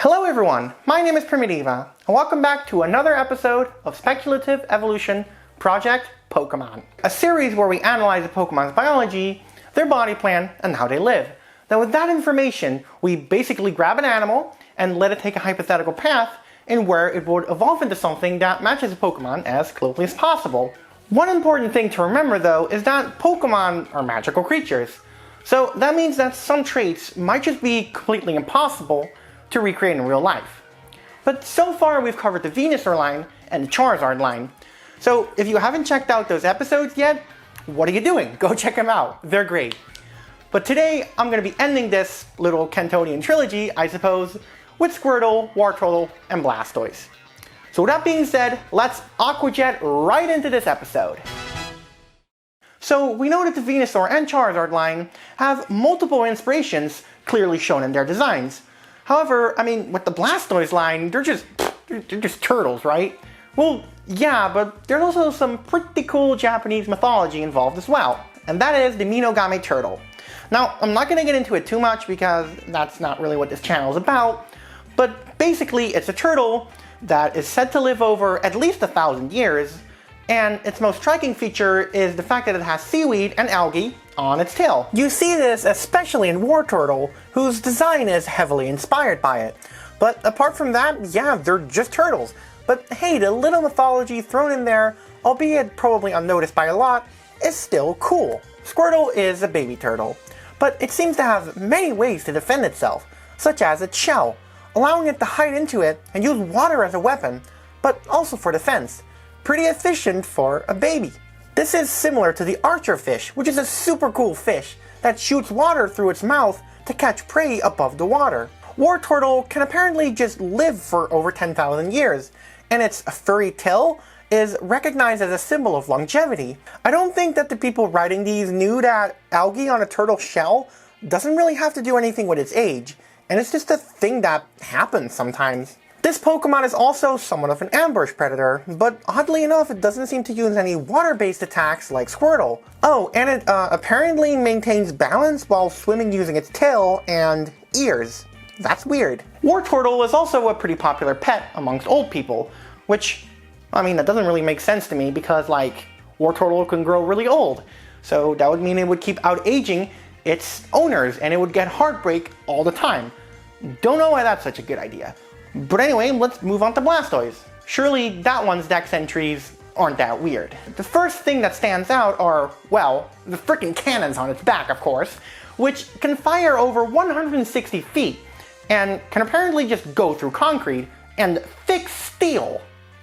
Hello everyone, my name is Primitiva, and welcome back to another episode of Speculative Evolution Project Pokemon. A series where we analyze a Pokemon's biology, their body plan, and how they live. Now with that information, we basically grab an animal and let it take a hypothetical path in where it would evolve into something that matches a Pokemon as closely as possible. One important thing to remember though is that Pokemon are magical creatures. So that means that some traits might just be completely impossible to recreate in real life. But so far we've covered the Venusaur line and the Charizard line. So if you haven't checked out those episodes yet, what are you doing? Go check them out, they're great. But today I'm going to be ending this little Cantonian trilogy, I suppose, with Squirtle, Wartortle, and Blastoise. So with that being said, let's Aquajet right into this episode. So we know that the Venusaur and Charizard line have multiple inspirations clearly shown in their designs. However, with the Blastoise line, they're just turtles, right? Well, yeah, but there's also some pretty cool Japanese mythology involved as well, and that is the Minogame turtle. Now, I'm not going to get into it too much because that's not really what this channel is about, but basically it's a turtle that is said to live over at least 1,000 years, and its most striking feature is the fact that it has seaweed and algae on its tail. You see this especially in Wartortle, whose design is heavily inspired by it. But apart from that, yeah, they're just turtles. But hey, the little mythology thrown in there, albeit probably unnoticed by a lot, is still cool. Squirtle is a baby turtle, but it seems to have many ways to defend itself, such as its shell, allowing it to hide into it and use water as a weapon, but also for defense. Pretty efficient for a baby. This is similar to the archerfish, which is a super cool fish that shoots water through its mouth to catch prey above the water. Wartortle can apparently just live for over 10,000 years, and its furry tail is recognized as a symbol of longevity. I don't think that the people writing these knew that algae on a turtle shell doesn't really have to do anything with its age, and it's just a thing that happens sometimes. This Pokemon is also somewhat of an ambush predator, but oddly enough it doesn't seem to use any water-based attacks like Squirtle. Oh, and it apparently maintains balance while swimming using its tail and ears. That's weird. Wartortle is also a pretty popular pet amongst old people, which, that doesn't really make sense to me because, Wartortle can grow really old. So that would mean it would keep out-aging its owners and it would get heartbreak all the time. Don't know why that's such a good idea. But anyway, let's move on to Blastoise. Surely that one's dex entries aren't that weird. The first thing that stands out are, well, the frickin' cannons on its back, of course, which can fire over 160 feet, and can apparently just go through concrete and thick steel.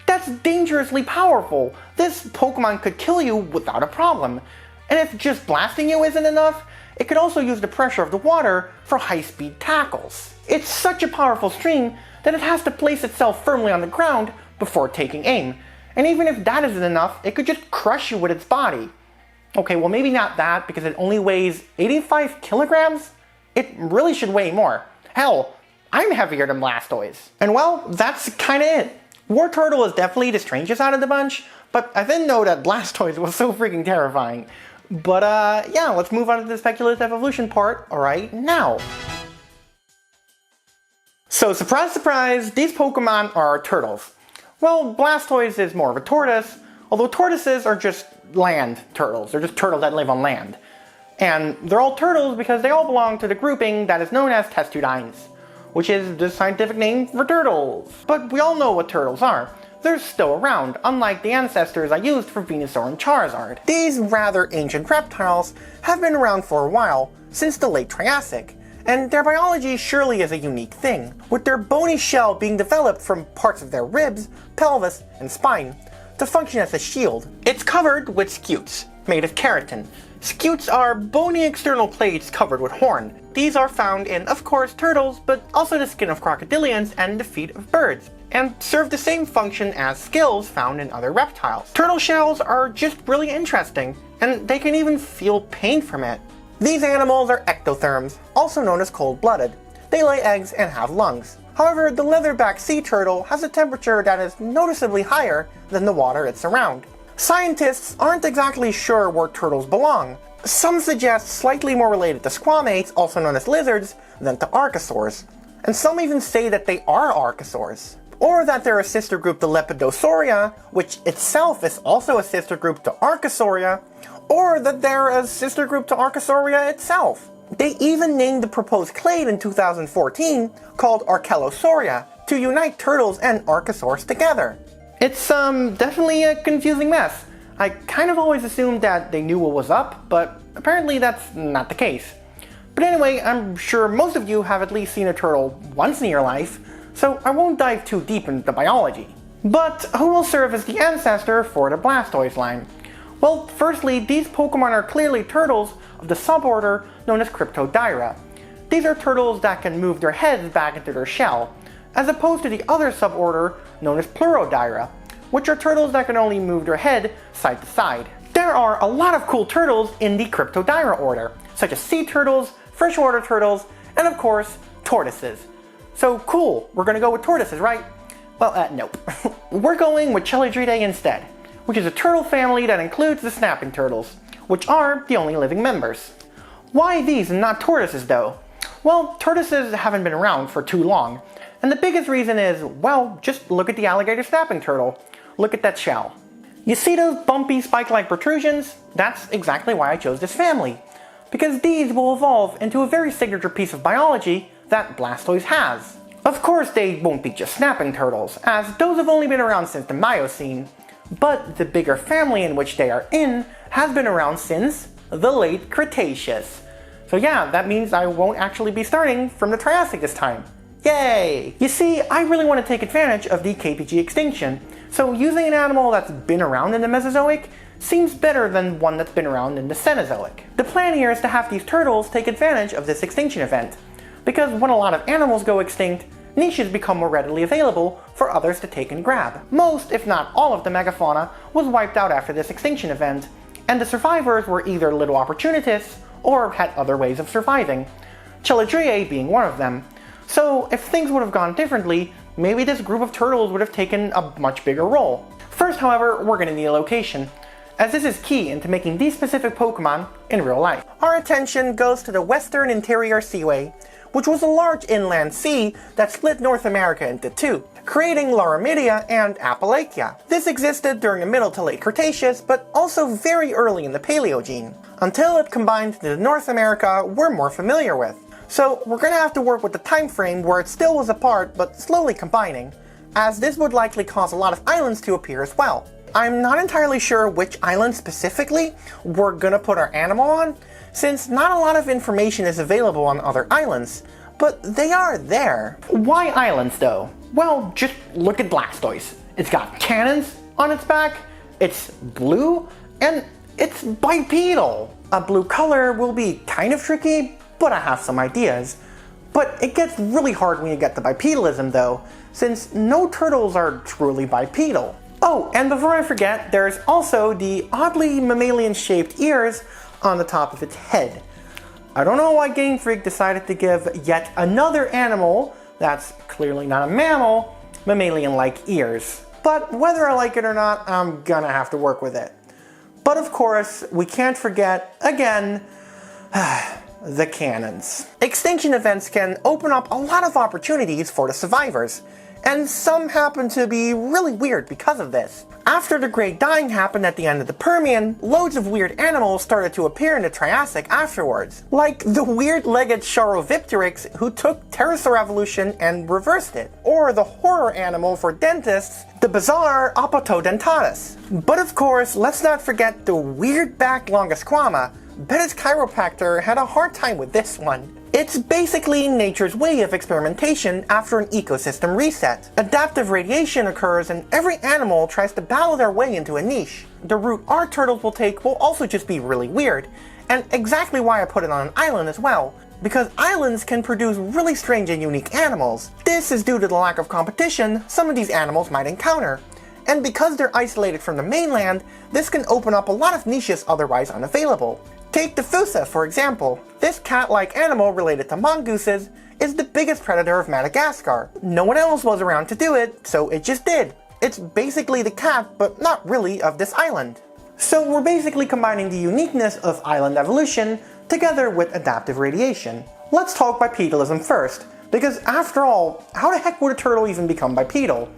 That's dangerously powerful. This Pokemon could kill you without a problem. And if just blasting you isn't enough, it could also use the pressure of the water for high-speed tackles. It's such a powerful stream that it has to place itself firmly on the ground before taking aim. And even if that isn't enough, it could just crush you with its body. Okay, well maybe not that because it only weighs 85 kilograms? It really should weigh more. Hell, I'm heavier than Blastoise. And well, that's kinda it. Wartortle is definitely the strangest out of the bunch, but I didn't know that Blastoise was so freaking terrifying. But yeah, let's move on to the speculative evolution part right now. So surprise surprise, these Pokemon are turtles. Well, Blastoise is more of a tortoise, although tortoises are just land turtles. They're just turtles that live on land. And they're all turtles because they all belong to the grouping that is known as Testudines, which is the scientific name for turtles. But we all know what turtles are. They're still around, unlike the ancestors I used for Venusaur and Charizard. These rather ancient reptiles have been around for a while, since the late Triassic, and their biology surely is a unique thing, with their bony shell being developed from parts of their ribs, pelvis, and spine to function as a shield. It's covered with scutes, made of keratin. Scutes are bony external plates covered with horn. These are found in, of course, turtles, but also the skin of crocodilians and the feet of birds, and serve the same function as scales found in other reptiles. Turtle shells are just really interesting, and they can even feel pain from it. These animals are ectotherms, also known as cold-blooded. They lay eggs and have lungs. However, the leatherback sea turtle has a temperature that is noticeably higher than the water it's around. Scientists aren't exactly sure where turtles belong. Some suggest slightly more related to squamates, also known as lizards, than to archosaurs. and some even say that they are archosaurs. Or that they're a sister group to Lepidosauria, which itself is also a sister group to Archosauria, or that they're a sister group to Archosauria itself. They even named the proposed clade in 2014 called Archelosauria to unite turtles and archosaurs together. It's definitely a confusing mess. I kind of always assumed that they knew what was up, but apparently that's not the case. But anyway, I'm sure most of you have at least seen a turtle once in your life, so I won't dive too deep into the biology. But who will serve as the ancestor for the Blastoise line? Well, firstly, these Pokemon are clearly turtles of the suborder known as Cryptodyra. These are turtles that can move their heads back into their shell, as opposed to the other suborder known as Pleurodyra, which are turtles that can only move their head side to side. There are a lot of cool turtles in the Cryptodyra order, such as sea turtles, freshwater turtles, and of course, tortoises. So cool, we're gonna go with tortoises, right? Well, nope. We're going with Chelydridae instead, which is a turtle family that includes the snapping turtles, which are the only living members. Why these and not tortoises though? Well, tortoises haven't been around for too long, and the biggest reason is, well, just look at the alligator snapping turtle. Look at that shell. You see those bumpy spike-like protrusions? That's exactly why I chose this family, because these will evolve into a very signature piece of biology that Blastoise has. Of course they won't be just snapping turtles, as those have only been around since the Miocene, but the bigger family in which they are in has been around since the late Cretaceous. So yeah, that means I won't actually be starting from the Triassic this time. Yay! You see, I really want to take advantage of the KPG extinction, so using an animal that's been around in the Mesozoic seems better than one that's been around in the Cenozoic. The plan here is to have these turtles take advantage of this extinction event, because when a lot of animals go extinct, niches become more readily available for others to take and grab. Most, if not all of the megafauna was wiped out after this extinction event, and the survivors were either little opportunists or had other ways of surviving, Chelydridae being one of them. So if things would have gone differently, maybe this group of turtles would have taken a much bigger role. First, however, we're going to need a location, as this is key into making these specific Pokemon in real life. Our attention goes to the Western Interior Seaway, which was a large inland sea that split North America into two, creating Laramidia and Appalachia. This existed during the Middle to Late Cretaceous, but also very early in the Paleogene, until it combined to the North America we're more familiar with. So we're going to have to work with the time frame where it still was apart but slowly combining, as this would likely cause a lot of islands to appear as well. I'm not entirely sure which island specifically we're going to put our animal on, since not a lot of information is available on other islands, but they are there. Why islands though? Well, just look at Blastoise. It's got cannons on its back, it's blue, and it's bipedal. A blue color will be kind of tricky, but I have some ideas. But it gets really hard when you get to bipedalism though, since no turtles are truly bipedal. Oh, and before I forget, there's also the oddly mammalian-shaped ears on the top of its head. I don't know why Game Freak decided to give yet another animal that's clearly not a mammal mammalian-like ears. But whether I like it or not, I'm gonna have to work with it. But of course, we can't forget, again, the cannons. Extinction events can open up a lot of opportunities for the survivors, and some happen to be really weird because of this. After the Great Dying happened at the end of the Permian, loads of weird animals started to appear in the Triassic afterwards, like the weird-legged Charovipteryx who took pterosaur evolution and reversed it, or the horror animal for dentists, the bizarre Apatodentatus. But of course, let's not forget the weird-backed Longisquama. Bet his chiropractor had a hard time with this one. It's basically nature's way of experimentation after an ecosystem reset. Adaptive radiation occurs and every animal tries to battle their way into a niche. The route our turtles will take will also just be really weird, and exactly why I put it on an island as well, because islands can produce really strange and unique animals. This is due to the lack of competition some of these animals might encounter. And because they're isolated from the mainland, this can open up a lot of niches otherwise unavailable. Take the Fusa, for example. This cat-like animal related to mongooses is the biggest predator of Madagascar. No one else was around to do it, so it just did. It's basically the cat, but not really of this island. So we're basically combining the uniqueness of island evolution together with adaptive radiation. Let's talk bipedalism first, Because after all, how the heck would a turtle even become bipedal?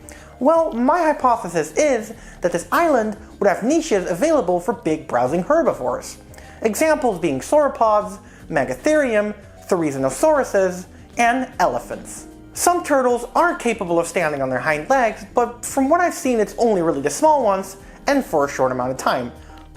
Well, my hypothesis is that this island would have niches available for big browsing herbivores. Examples being sauropods, megatherium, therizonosauruses, and elephants. Some turtles aren't capable of standing on their hind legs, but from what I've seen it's only really the small ones, and for a short amount of time.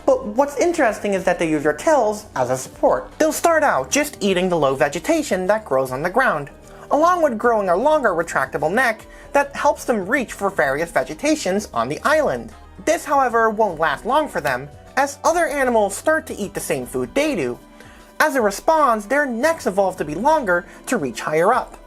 But what's interesting is that they use their tails as a support. They'll start out just eating the low vegetation that grows on the ground, along with growing a longer retractable neck that helps them reach for various vegetations on the island. This, however, won't last long for them, as other animals start to eat the same food they do. As a response, their necks evolve to be longer to reach higher up.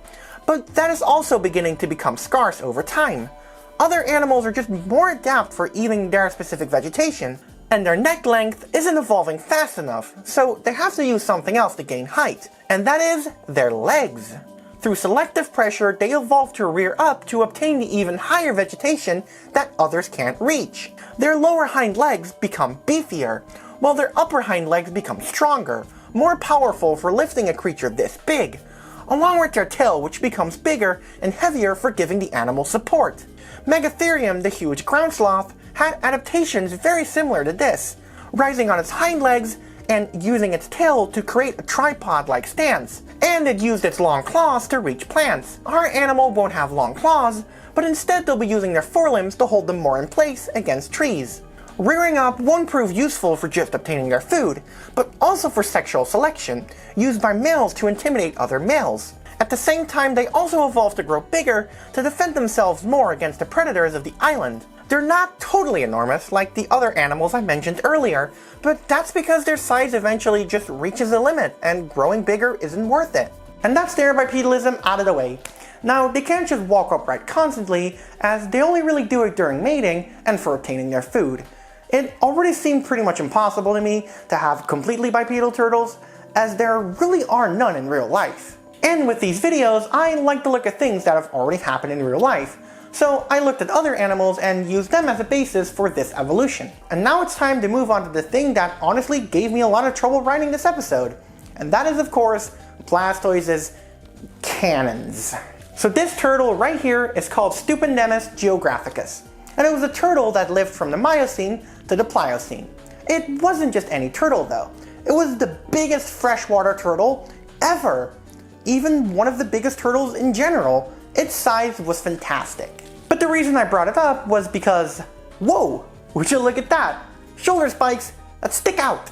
But that is also beginning to become scarce over time. Other animals are just more adept for eating their specific vegetation, and their neck length isn't evolving fast enough, so they have to use something else to gain height, and that is their legs. Through selective pressure, they evolve to rear up to obtain the even higher vegetation that others can't reach. Their lower hind legs become beefier, while their upper hind legs become stronger, more powerful for lifting a creature this big, along with their tail, which becomes bigger and heavier for giving the animal support. Megatherium, the huge ground sloth, had adaptations very similar to this, rising on its hind legs and using its tail to create a tripod-like stance, and it used its long claws to reach plants. Our animal won't have long claws, but instead they'll be using their forelimbs to hold them more in place against trees. Rearing up won't prove useful for just obtaining their food, but also for sexual selection, used by males to intimidate other males. At the same time, they also evolve to grow bigger to defend themselves more against the predators of the island. They're not totally enormous like the other animals I mentioned earlier, but that's because their size eventually just reaches a limit and growing bigger isn't worth it. And that's their bipedalism out of the way. Now, they can't just walk upright constantly, as they only really do it during mating and for obtaining their food. It already seemed pretty much impossible to me to have completely bipedal turtles, as there really are none in real life. And with these videos, I like to look at things that have already happened in real life. So I looked at other animals and used them as a basis for this evolution. And now it's time to move on to the thing that honestly gave me a lot of trouble writing this episode. And that is, of course, Blastoise's cannons. So this turtle right here is called Stupendemus geographicus. And it was a turtle that lived from the Miocene to the Pliocene. It wasn't just any turtle though. It was the biggest freshwater turtle ever. Even one of the biggest turtles in general. Its size was fantastic. But the reason I brought it up was because, whoa, would you look at that? Shoulder spikes that stick out.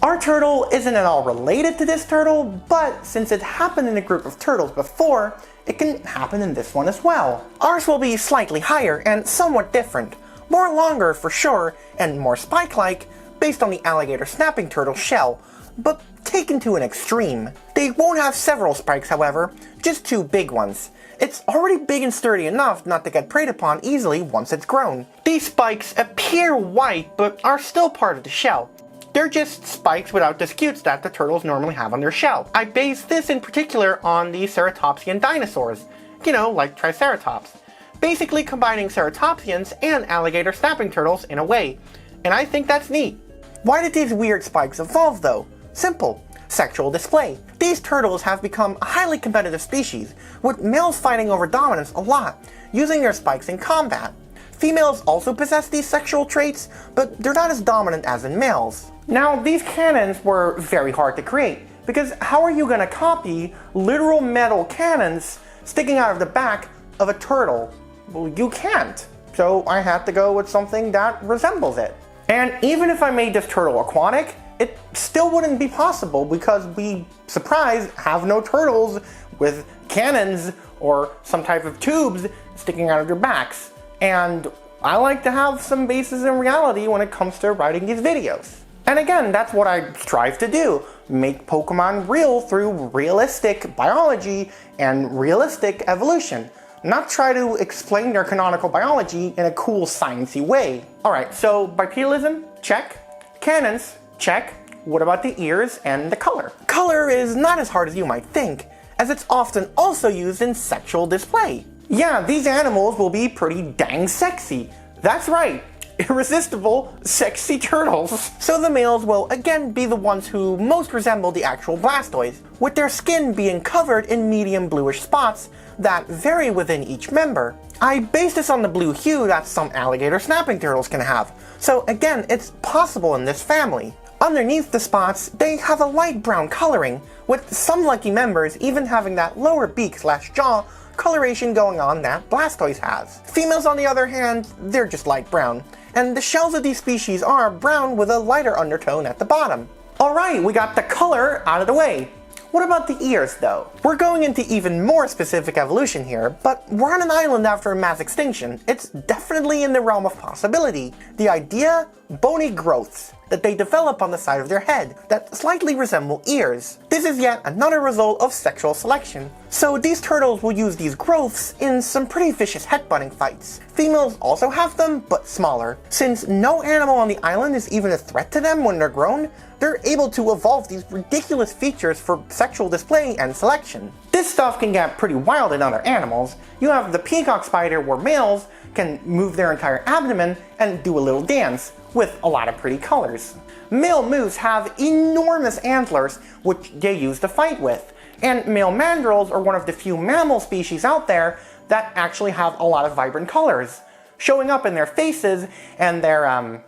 Our turtle isn't at all related to this turtle, but since it happened in a group of turtles before, it can happen in this one as well. Ours will be slightly higher and somewhat different, more longer for sure, and more spike-like based on the alligator snapping turtle shell, but taken to an extreme. They won't have several spikes, however, just two big ones. It's already big and sturdy enough not to get preyed upon easily once it's grown. These spikes appear white, but are still part of the shell. They're just spikes without the scutes that the turtles normally have on their shell. I based this in particular on the ceratopsian dinosaurs, like Triceratops, basically combining ceratopsians and alligator snapping turtles in a way, and I think that's neat. Why did these weird spikes evolve though? Simple. Sexual display. These turtles have become a highly competitive species, with males fighting over dominance a lot, using their spikes in combat. Females also possess these sexual traits, but they're not as dominant as in males. Now, these cannons were very hard to create, because how are you going to copy literal metal cannons sticking out of the back of a turtle? Well, you can't. So I had to go with something that resembles it. And even if I made this turtle aquatic, it still wouldn't be possible because we, surprise, have no turtles with cannons or some type of tubes sticking out of their backs. And I like to have some basis in reality when it comes to writing these videos. And again, that's what I strive to do. Make Pokemon real through realistic biology and realistic evolution. Not try to explain their canonical biology in a cool sciencey way. Alright, so bipedalism, check. Cannons, check. What about the ears and the color? Color is not as hard as you might think, as it's often also used in sexual display. Yeah, these animals will be pretty dang sexy. That's right, irresistible, sexy turtles. So the males will again be the ones who most resemble the actual Blastoise, with their skin being covered in medium bluish spots that vary within each member. I based this on the blue hue that some alligator snapping turtles can have, so again, it's possible in this family. Underneath the spots, they have a light brown coloring, with some lucky members even having that lower beak/jaw coloration going on that Blastoise has. Females, on the other hand, they're just light brown, and the shells of these species are brown with a lighter undertone at the bottom. Alright, we got the color out of the way. What about the ears, though? We're going into even more specific evolution here, but we're on an island after a mass extinction. It's definitely in the realm of possibility. The idea? Bony growths that they develop on the side of their head that slightly resemble ears. This is yet another result of sexual selection. So these turtles will use these growths in some pretty vicious headbutting fights. Females also have them, but smaller. Since no animal on the island is even a threat to them when they're grown, they're able to evolve these ridiculous features for sexual display and selection. This stuff can get pretty wild in other animals. You have the peacock spider where males can move their entire abdomen and do a little dance with a lot of pretty colors. Male moose have enormous antlers which they use to fight with, and male mandrills are one of the few mammal species out there that actually have a lot of vibrant colors, showing up in their faces and their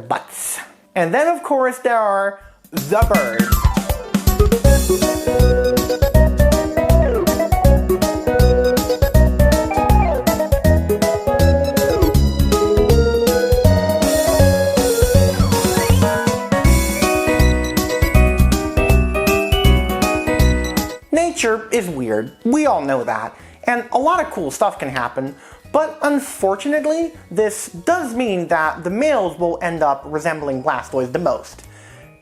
butts. And then of course there are the birds. Nature is weird, we all know that, and a lot of cool stuff can happen, but unfortunately, this does mean that the males will end up resembling Blastoise the most.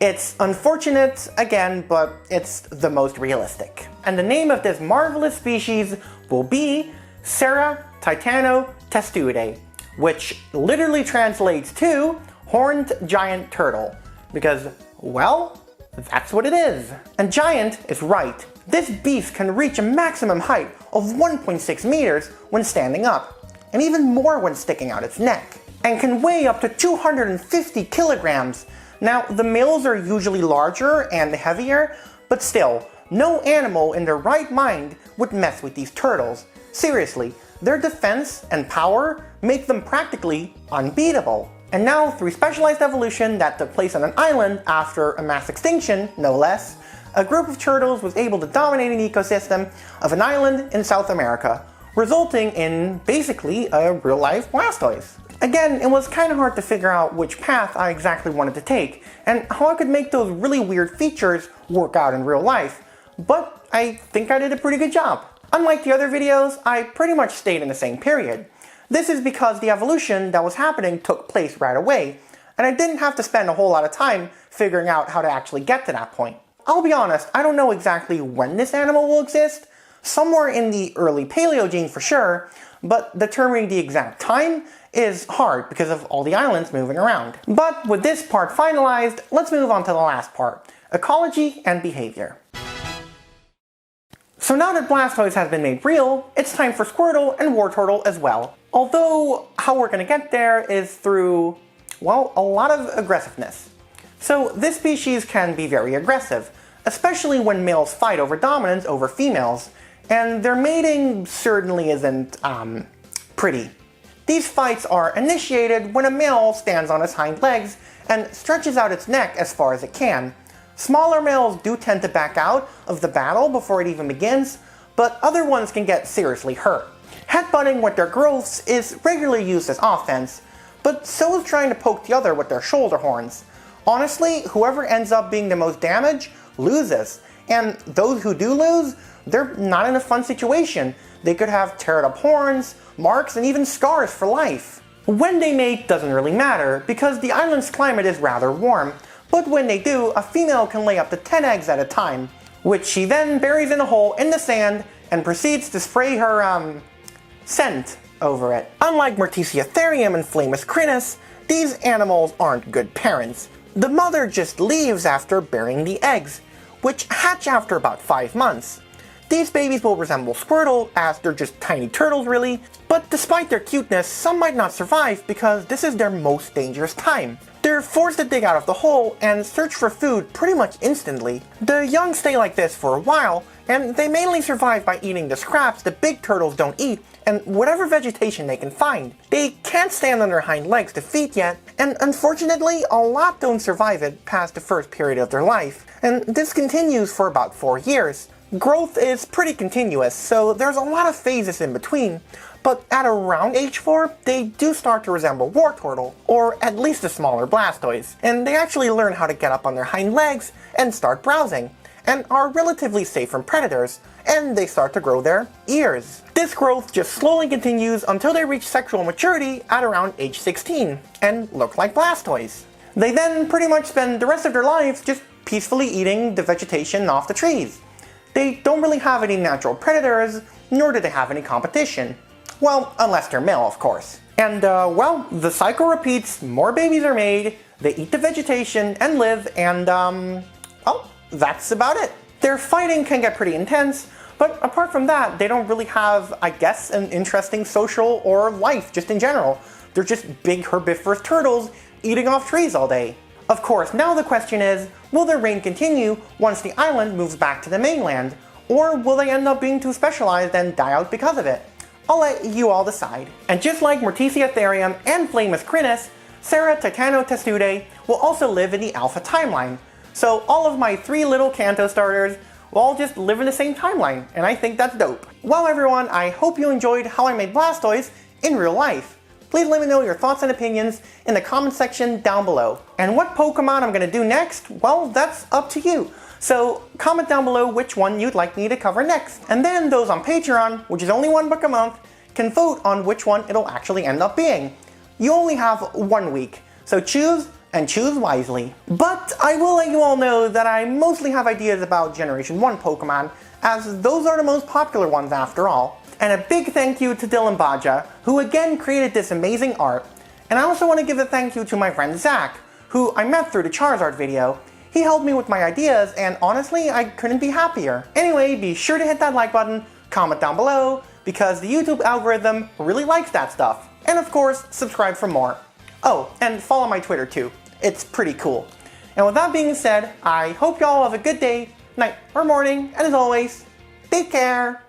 It's unfortunate, again, but it's the most realistic. And the name of this marvelous species will be Ceratitanotestuidae, which literally translates to horned giant turtle, because, well, that's what it is. And giant is right. This beast can reach a maximum height of 1.6 meters when standing up, and even more when sticking out its neck, and can weigh up to 250 kilograms. Now, the males are usually larger and heavier, but still, no animal in their right mind would mess with these turtles. Seriously, their defense and power make them practically unbeatable. And now, through specialized evolution that took place on an island after a mass extinction, no less, a group of turtles was able to dominate an ecosystem of an island in South America, resulting in basically a real-life Blastoise. Again, it was kind of hard to figure out which path I exactly wanted to take, and how I could make those really weird features work out in real life, but I think I did a pretty good job. Unlike the other videos, I pretty much stayed in the same period. This is because the evolution that was happening took place right away, and I didn't have to spend a whole lot of time figuring out how to actually get to that point. I'll be honest, I don't know exactly when this animal will exist, somewhere in the early Paleogene for sure, but determining the exact time is hard because of all the islands moving around. But with this part finalized, let's move on to the last part, ecology and behavior. So now that Blastoise has been made real, it's time for Squirtle and Wartortle as well. Although, how we're going to get there is through, well, a lot of aggressiveness. So this species can be very aggressive, especially when males fight over dominance over females, and their mating certainly isn't, pretty. These fights are initiated when a male stands on its hind legs and stretches out its neck as far as it can. Smaller males do tend to back out of the battle before it even begins, but other ones can get seriously hurt. Headbutting with their growths is regularly used as offense, but so is trying to poke the other with their shoulder horns. Honestly, whoever ends up being the most damaged loses, and those who do lose, they're not in a fun situation. They could have teared up horns, marks, and even scars for life. When they mate doesn't really matter, because the island's climate is rather warm, but when they do, a female can lay up to 10 eggs at a time, which she then buries in a hole in the sand and proceeds to spray her, scent over it. Unlike Morticiatherium and Flamus crinus, these animals aren't good parents. The mother just leaves after burying the eggs, which hatch after about 5 months. These babies will resemble Squirtle, as they're just tiny turtles really, but despite their cuteness, some might not survive because this is their most dangerous time. They're forced to dig out of the hole and search for food pretty much instantly. The young stay like this for a while, and they mainly survive by eating the scraps the big turtles don't eat and whatever vegetation they can find. They can't stand on their hind legs to feed yet, and unfortunately a lot don't survive it past the first period of their life, and this continues for about 4 years. Growth is pretty continuous, so there's a lot of phases in between, but at around age 4, they do start to resemble War Turtle, or at least a smaller Blastoise, and they actually learn how to get up on their hind legs and start browsing, and are relatively safe from predators, and they start to grow their ears. This growth just slowly continues until they reach sexual maturity at around age 16, and look like Blastoise. They then pretty much spend the rest of their lives just peacefully eating the vegetation off the trees. They don't really have any natural predators, nor do they have any competition. Well, unless they're male, of course. And, well, the cycle repeats, more babies are made, they eat the vegetation and live, and, well, that's about it. Their fighting can get pretty intense, but apart from that, they don't really have, I guess, an interesting social or life just in general. They're just big herbivorous turtles eating off trees all day. Of course, now the question is, will their reign continue once the island moves back to the mainland? Or will they end up being too specialized and die out because of it? I'll let you all decide. And just like Mortesia Therium and Flamus Crinus, Sarah Titanotestude will also live in the Alpha timeline. So all of my 3 little Kanto starters will all just live in the same timeline, and I think that's dope. Well everyone, I hope you enjoyed how I made Blastoise in real life. Please let me know your thoughts and opinions in the comment section down below. And what Pokemon I'm gonna do next, well, that's up to you. So comment down below which one you'd like me to cover next. And then those on Patreon, which is only $1 a month, can vote on which one it'll actually end up being. You only have 1 week, so choose and choose wisely. But I will let you all know that I mostly have ideas about Generation 1 Pokemon, as those are the most popular ones after all. And a big thank you to Dylan Baja, who again created this amazing art. And I also want to give a thank you to my friend Zach, who I met through the Charizard video. He helped me with my ideas, and honestly, I couldn't be happier. Anyway, be sure to hit that like button, comment down below, because the YouTube algorithm really likes that stuff. And of course, subscribe for more. Oh, and follow my Twitter too. It's pretty cool. And with that being said, I hope y'all have a good day, night, or morning, and as always, take care!